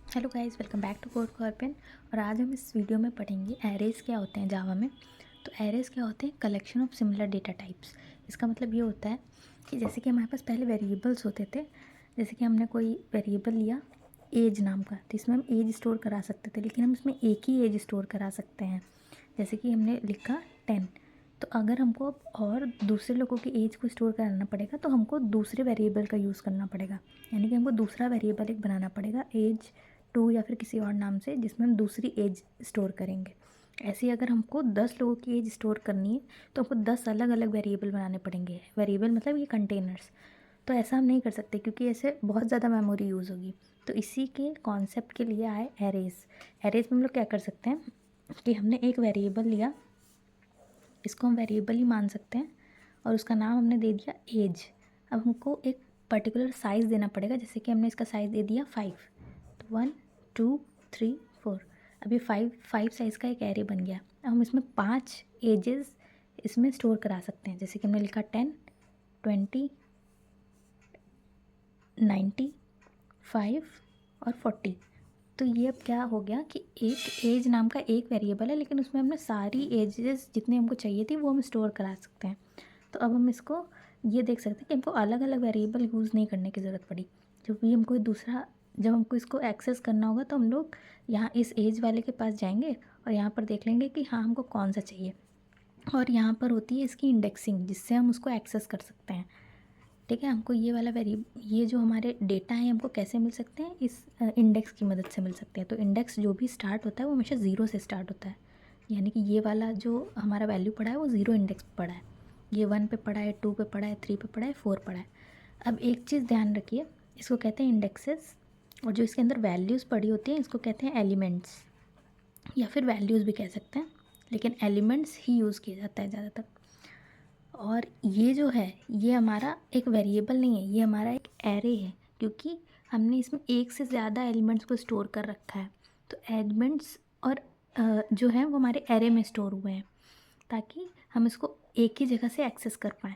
Hello guys, welcome back to code कॉर्पेन। और आज हम इस वीडियो में पढ़ेंगे एरेज क्या होते हैं जावा में। तो एरेज क्या होते हैं? Collection of similar data types. इसका मतलब ये होता है कि जैसे कि हमारे पास पहले वेरिएबल्स होते थे। जैसे कि हमने कोई वेरिएबल लिया एज नाम का, तो इसमें हम एज स्टोर करा सकते थे, लेकिन हम इसमें एक ही एज स्टोर करा सकते हैं। जैसे कि हमने लिखा 10, तो अगर हमको अब और दूसरे लोगों की एज को स्टोर कराना पड़ेगा तो हमको दूसरे वेरिएबल का यूज़ करना पड़ेगा। यानी कि हमको दूसरा वेरिएबल एक बनाना पड़ेगा एज 2 या फिर किसी और नाम से, जिसमें हम दूसरी एज स्टोर करेंगे। ऐसे ही अगर हमको 10 लोगों की एज स्टोर करनी है तो हमको 10 अलग अलग वेरिएबल बनाने पड़ेंगे। वेरिएबल मतलब ये कंटेनर्स। तो ऐसा हम नहीं कर सकते क्योंकि ऐसे बहुत ज़्यादा मेमोरी यूज़ होगी। तो इसी के कॉन्सेप्ट के लिए आए एरेज। एरेज में हम लोग क्या कर सकते हैं कि हमने एक वेरिएबल लिया, इसको हम वेरिएबल ही मान सकते हैं, और उसका नाम हमने दे दिया एज। अब हमको एक पर्टिकुलर साइज़ देना पड़ेगा। जैसे कि हमने इसका साइज़ दे दिया 5, तो 1 2 3 4। अब ये 5 साइज़ का एक एरे बन गया। अब हम इसमें 5 एजेस इसमें स्टोर करा सकते हैं। जैसे कि हमने लिखा 10 20 90 5 और 40। तो ये अब क्या हो गया कि एक एज नाम का एक वेरिएबल है, लेकिन उसमें हमने सारी एजेस जितनी हमको चाहिए थी वो हम स्टोर करा सकते हैं। तो अब हम इसको ये देख सकते हैं कि हमको अलग अलग वेरिएबल यूज़ नहीं करने की ज़रूरत पड़ी। जब भी हमको दूसरा जब हमको इसको एक्सेस करना होगा तो हम लोग यहाँ इस एज वाले के पास जाएंगे और यहाँ पर देख लेंगे कि हाँ हमको कौन सा चाहिए, और यहाँ पर होती है इसकी इंडेक्सिंग, जिससे हम उसको एक्सेस कर सकते हैं। ठीक है, हमको ये वाला ये जो हमारे डेटा है हमको कैसे मिल सकते हैं? इस इंडेक्स की मदद से मिल सकते हैं। तो इंडेक्स जो भी स्टार्ट होता है वो हमेशा ज़ीरो से स्टार्ट होता है। यानी कि ये वाला जो हमारा वैल्यू पड़ा है वो ज़ीरो इंडेक्स पे पड़ा है। ये 1 पे पड़ा है, 2 पे पड़ा है, 3 पे पड़ा है, 4 पड़ा है। अब एक चीज़ ध्यान रखिए, इसको कहते हैं इंडेक्सेस, और जो इसके अंदर वैल्यूज़ पड़ी होती हैं इसको कहते हैं एलिमेंट्स, या फिर वैल्यूज़ भी कह सकते हैं, लेकिन एलिमेंट्स ही यूज़ किया जाता है ज़्यादातर। और ये जो है ये हमारा एक वेरिएबल नहीं है, ये हमारा एक एरे है, क्योंकि हमने इसमें एक से ज़्यादा एलिमेंट्स को स्टोर कर रखा है। तो एलिमेंट्स और जो हैं वो हमारे एरे में स्टोर हुए हैं, ताकि हम इसको एक ही जगह से एक्सेस कर पाएँ।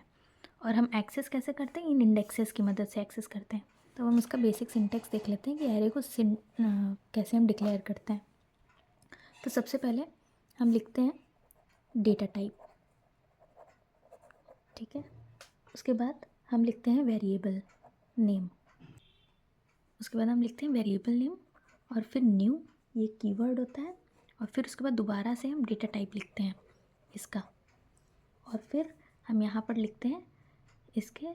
और हम एक्सेस कैसे करते हैं? इन इंडेक्सेस की मदद से एक्सेस करते हैं। तो हम इसका बेसिक सिंटेक्स देख लेते हैं कि एरे को कैसे हम डिक्लेयर करते हैं। तो सबसे पहले हम लिखते हैं डेटा टाइप। ठीक है, उसके बाद हम लिखते हैं वेरिएबल नेम। उसके बाद हम लिखते हैं वेरिएबल नेम और फिर न्यू, ये कीवर्ड होता है। और फिर उसके बाद दोबारा से हम डेटा टाइप लिखते हैं इसका, और फिर हम यहाँ पर लिखते हैं इसके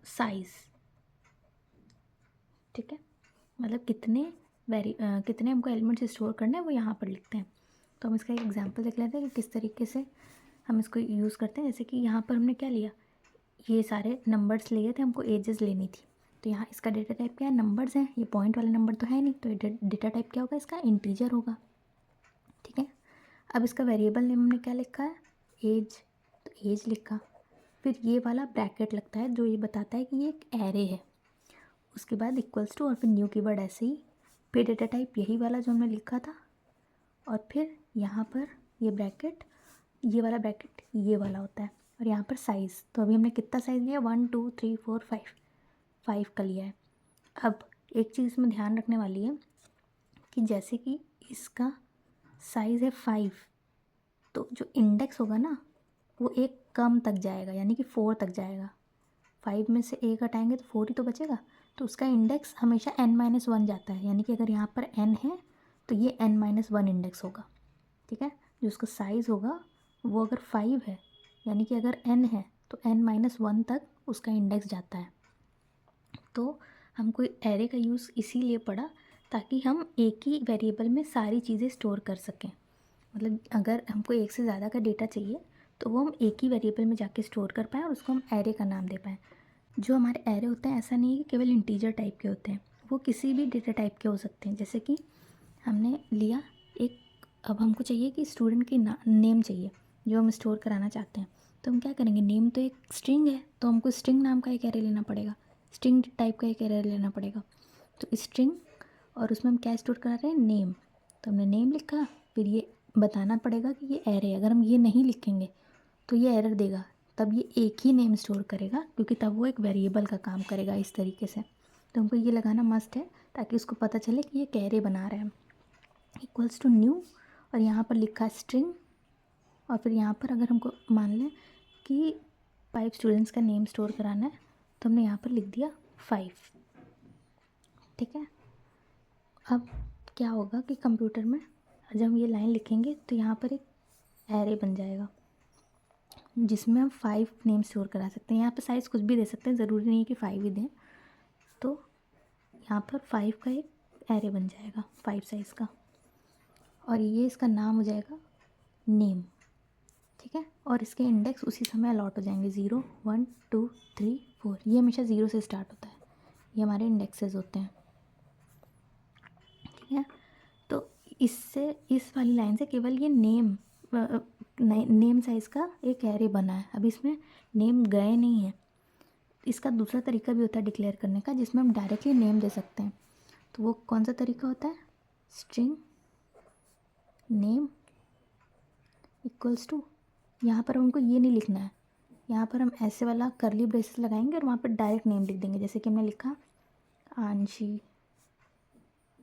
साइज़। ठीक है, मतलब कितने हमको एलिमेंट्स स्टोर करने हैं वो यहाँ पर लिखते हैं। तो हम इसका एक एग्जांपल देख लेते हैं कि किस तरीके से हम इसको यूज़ करते हैं। जैसे कि यहाँ पर हमने क्या लिया, ये सारे नंबर्स लिए थे, हमको एजेस लेनी थी। तो यहाँ इसका डेटा टाइप क्या है? नंबर्स हैं। ये पॉइंट वाला नंबर तो है नहीं, तो डेटा टाइप क्या होगा? इसका इंटीजर होगा। ठीक है, अब इसका वेरिएबल नेम हमने क्या लिखा है? एज। तो एज लिखा, फिर ये वाला ब्रैकेट लगता है जो ये बताता है कि ये एक एरे है। उसके बाद इक्वल्स टू और फिर न्यू कीवर्ड ऐसे ही, फिर डेटा टाइप यही वाला जो हमने लिखा था, और फिर यहाँ पर ये ब्रैकेट, ये वाला ब्रैकेट ये वाला होता है, और यहाँ पर साइज़। तो अभी हमने कितना साइज़ लिया? 1 2 3 4 5 का लिया है। अब एक चीज़ इसमें ध्यान रखने वाली है कि जैसे कि इसका साइज़ है 5, तो जो इंडेक्स होगा ना वो एक कम तक जाएगा, यानी कि 4 तक जाएगा। 5 में से एक हटाएंगे तो 4 ही तो बचेगा। तो उसका इंडेक्स हमेशा n-1 जाता है, यानी कि अगर यहाँ पर n है तो ये n-1 इंडेक्स होगा। ठीक है, जो उसका साइज़ होगा वो अगर 5 है, यानी कि अगर n है तो n-1 तक उसका इंडेक्स जाता है। तो हमको एरे का यूज़ इसीलिए पड़ा ताकि हम एक ही वेरिएबल में सारी चीज़ें स्टोर कर सकें। मतलब अगर हमको एक से ज़्यादा का डेटा चाहिए तो वो हम एक ही वेरिएबल में जाके स्टोर कर पाएँ और उसको हम एरे का नाम दे पाएँ। जो हमारे एरे होते हैं ऐसा नहीं है कि केवल इंटीजर टाइप के होते हैं, वो किसी भी डेटा टाइप के हो सकते हैं। जैसे कि हमने लिया एक, अब हमको चाहिए कि स्टूडेंट की नेम चाहिए जो हम स्टोर कराना चाहते हैं। तो हम क्या करेंगे? नेम तो एक स्ट्रिंग है, तो हमको स्ट्रिंग नाम का एक एरे लेना पड़ेगा, स्ट्रिंग टाइप का एक एरे लेना पड़ेगा। तो स्ट्रिंग, और उसमें हम क्या स्टोर करा रहे हैं? नेम। तो हमने नेम लिखा, फिर ये बताना पड़ेगा कि ये एरे है। अगर हम ये नहीं लिखेंगे तो ये एरर देगा, तब ये एक ही नेम स्टोर करेगा, क्योंकि तब वो एक वेरिएबल का काम करेगा इस तरीके से। तो हमको ये लगाना मस्ट है ताकि उसको पता चले कि ये कैरे बना रहा है। इक्वल्स टू न्यू, और यहाँ पर लिखा स्ट्रिंग, और फिर यहाँ पर अगर हमको मान लें कि 5 स्टूडेंट्स का नेम स्टोर कराना है तो हमने यहाँ पर लिख दिया 5। ठीक है, अब क्या होगा कि कंप्यूटर में जब हम ये लाइन लिखेंगे तो यहाँ पर एक एरे बन जाएगा जिसमें हम 5 नेम स्टोर करा सकते हैं। यहाँ पर साइज़ कुछ भी दे सकते हैं, ज़रूरी नहीं है कि 5 ही दें। तो यहाँ पर 5 का एक एरे बन जाएगा 5 साइज़ का, और ये इसका नाम हो जाएगा नेम। ठीक है, और इसके इंडेक्स उसी समय अलॉट हो जाएंगे 0 1 2 3 4। ये हमेशा 0 से स्टार्ट होता है, ये हमारे इंडेक्सेस होते हैं। ठीक है, तो इससे इस वाली लाइन से केवल ये नेम साइज़ का एक एरे बना है। अब इसमें नेम गए नहीं है। इसका दूसरा तरीका भी होता है डिक्लेयर करने का, जिसमें हम डायरेक्टली नेम दे सकते हैं। तो वो कौन सा तरीका होता है? स्ट्रिंग नेम इक्वल्स टू, यहाँ पर हमको ये नहीं लिखना है, यहाँ पर हम ऐसे वाला करली ब्रेसेस लगाएंगे और वहाँ पर डायरेक्ट नेम लिख देंगे। जैसे कि हमने लिखा आंशी,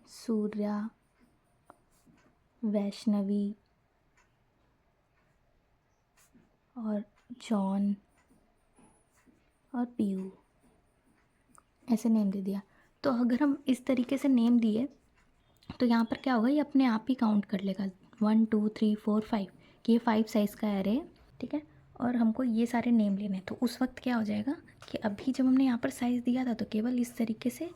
सूर्या, वैष्णवी और जॉन और पीयू, ऐसे नेम दे दिया। तो अगर हम इस तरीके से नेम दिए तो यहाँ पर क्या होगा, ये अपने आप ही काउंट कर लेगा 1 2 3 4 5 कि ये 5 साइज़ का एरे है। ठीक है, और हमको ये सारे नेम लेने हैं। तो उस वक्त क्या हो जाएगा कि अभी जब हमने यहाँ पर साइज़ दिया था तो केवल इस तरीके से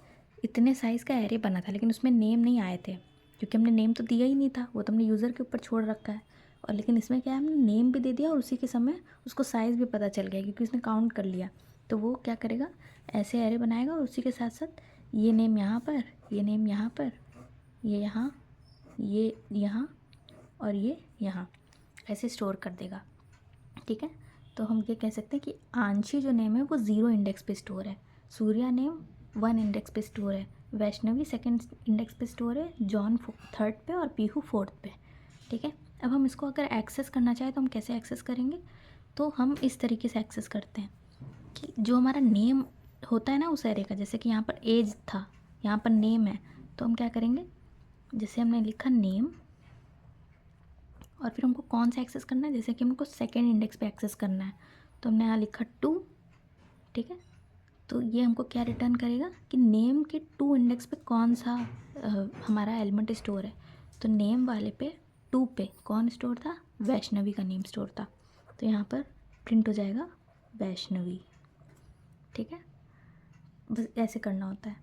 इतने साइज़ का एरे बना था, लेकिन उसमें नेम नहीं आए थे क्योंकि हमने नेम तो दिया ही नहीं था, वो तो हमने यूज़र के ऊपर छोड़ रखा है। और लेकिन इसमें क्या है, हमने नेम भी दे दिया और उसी के समय उसको साइज़ भी पता चल गया क्योंकि उसने काउंट कर लिया। तो वो क्या करेगा, ऐसे एरे बनाएगा और उसी के साथ साथ ये नेम यहाँ पर, ये नेम यहाँ पर, ये यहाँ, ये यहाँ और ये यहाँ, ऐसे स्टोर कर देगा। ठीक है, तो हम ये कह सकते हैं कि आंशी जो नेम है वो 0 इंडेक्स पे स्टोर है, सूर्या नेम 1 इंडेक्स पे स्टोर है, वैष्णवी 2nd इंडेक्स पे स्टोर है, जॉन 3rd पे और पीहू 4th पे। ठीक है, अब हम इसको अगर एक्सेस करना चाहें तो हम कैसे एक्सेस करेंगे? तो हम इस तरीके से एक्सेस करते हैं कि जो हमारा नेम होता है ना उस एरे का, जैसे कि यहाँ पर एज था, यहाँ पर नेम है, तो हम क्या करेंगे, जैसे हमने लिखा नेम और फिर हमको कौन सा एक्सेस करना है, जैसे कि हमको 2nd इंडेक्स पे एक्सेस करना है तो हमने यहाँ लिखा 2। ठीक है, तो ये हमको क्या रिटर्न करेगा कि नेम के 2 इंडेक्स पे कौन सा हमारा एलिमेंट स्टोर है। तो नेम वाले पे 2 पे कौन स्टोर था, वैष्णवी का नेम स्टोर था, तो यहाँ पर प्रिंट हो जाएगा वैष्णवी। ठीक है, बस ऐसे करना होता है।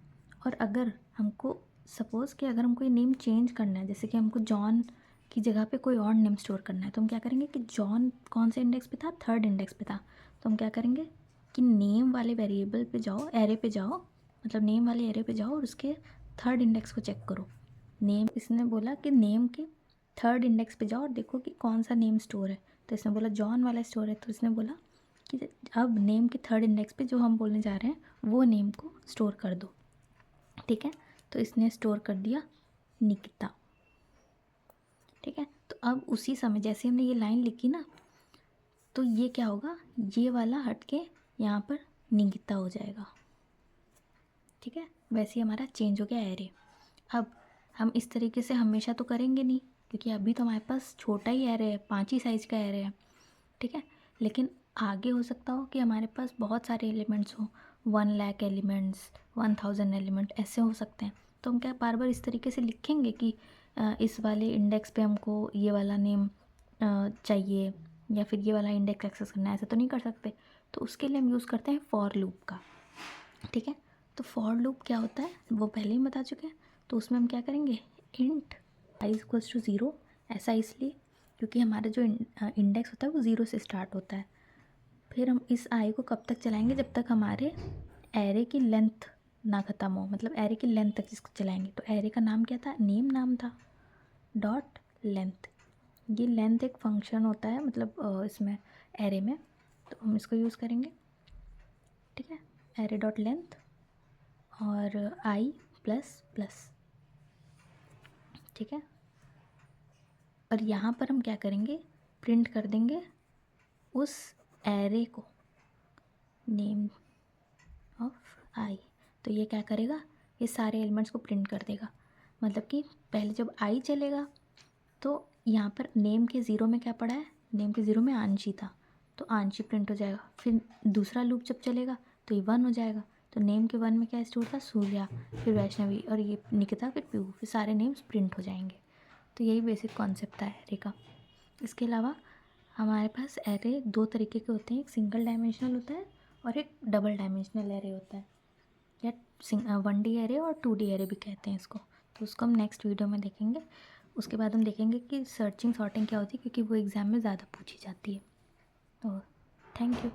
और अगर हमको सपोज़ कि अगर हमको ये नेम चेंज करना है, जैसे कि हमको जॉन की जगह पे कोई और नेम स्टोर करना है, तो हम क्या करेंगे कि जॉन कौन से इंडेक्स पे था, 3rd इंडेक्स पे था, तो हम क्या करेंगे कि नेम वाले वेरिएबल पे जाओ, एरे पे जाओ, मतलब नेम वाले एरे पे जाओ और उसके 3rd इंडेक्स को चेक करो। नेम, इसने बोला कि नेम के 3rd इंडेक्स पे जाओ और देखो कि कौन सा नेम स्टोर है, तो इसने बोला जॉन वाला स्टोर है, तो इसने बोला कि अब नेम के 3rd इंडेक्स पे जो हम बोलने जा रहे हैं वो नेम को स्टोर कर दो। ठीक है, तो इसने स्टोर कर दिया निकिता। ठीक है, तो अब उसी समय जैसे हमने ये लाइन लिखी ना, तो ये क्या होगा, ये वाला हट के यहाँ पर निकिता हो जाएगा। ठीक है, वैसे ही हमारा चेंज हो गया एरे। अब हम इस तरीके से हमेशा तो करेंगे नहीं क्योंकि अभी तो हमारे पास छोटा ही एरे है, 5 ही साइज़ का एरे है। ठीक है, लेकिन आगे हो सकता हो कि हमारे पास बहुत सारे एलिमेंट्स हो, 1 लाख एलिमेंट्स, 1000 एलिमेंट ऐसे हो सकते हैं। तो हम क्या बार बार इस तरीके से लिखेंगे कि इस वाले इंडेक्स पे हमको ये वाला नेम चाहिए या फिर ये वाला इंडेक्स एक्सेस करना है, ऐसा तो नहीं कर सकते। तो उसके लिए हम यूज़ करते हैं फॉर लूप का। ठीक है, तो फॉर लूप क्या होता है वो पहले ही बता चुके हैं। तो उसमें हम क्या करेंगे, इंट i इक्वल्स टू 0, ऐसा इसलिए क्योंकि हमारा जो इंडेक्स होता है वो 0 से स्टार्ट होता है। फिर हम इस i को कब तक चलाएंगे, जब तक हमारे एरे की लेंथ ना ख़त्म हो, मतलब एरे की लेंथ तक इसको चलाएंगे। तो एरे का नाम क्या था, नेम नाम था, डॉट लेंथ। ये लेंथ एक फंक्शन होता है मतलब इसमें एरे में, तो हम इसको यूज़ करेंगे। ठीक है, एरे डॉट लेंथ और i प्लस प्लस। ठीक है, और यहाँ पर हम क्या करेंगे, प्रिंट कर देंगे उस एरे को, नेम ऑफ i। तो ये क्या करेगा, ये सारे एलिमेंट्स को प्रिंट कर देगा। मतलब कि पहले जब आई चलेगा तो यहाँ पर नेम के ज़ीरो में क्या पड़ा है, नेम के ज़ीरो में आंशी था, तो आंशी प्रिंट हो जाएगा। फिर दूसरा लूप जब चलेगा तो ये 1 हो जाएगा, तो नेम के 1 में क्या स्टोर था, सूर्या, फिर वैष्णवी और ये निकिता, फिर पीहू, फिर सारे नेम्स प्रिंट हो जाएंगे। तो यही बेसिक कॉन्सेप्ट है एरे का। इसके अलावा हमारे पास एरे दो तरीके के होते हैं, एक सिंगल डायमेंशनल होता है और एक डबल डायमेंशनल एरे होता है, या 1D एरे और 2D एरे भी कहते हैं इसको। तो उसको हम नेक्स्ट वीडियो में देखेंगे। उसके बाद हम देखेंगे कि सर्चिंग सॉर्टिंग क्या होती है, क्योंकि वो एग्ज़ाम में ज़्यादा पूछी जाती है। तो थैंक यू।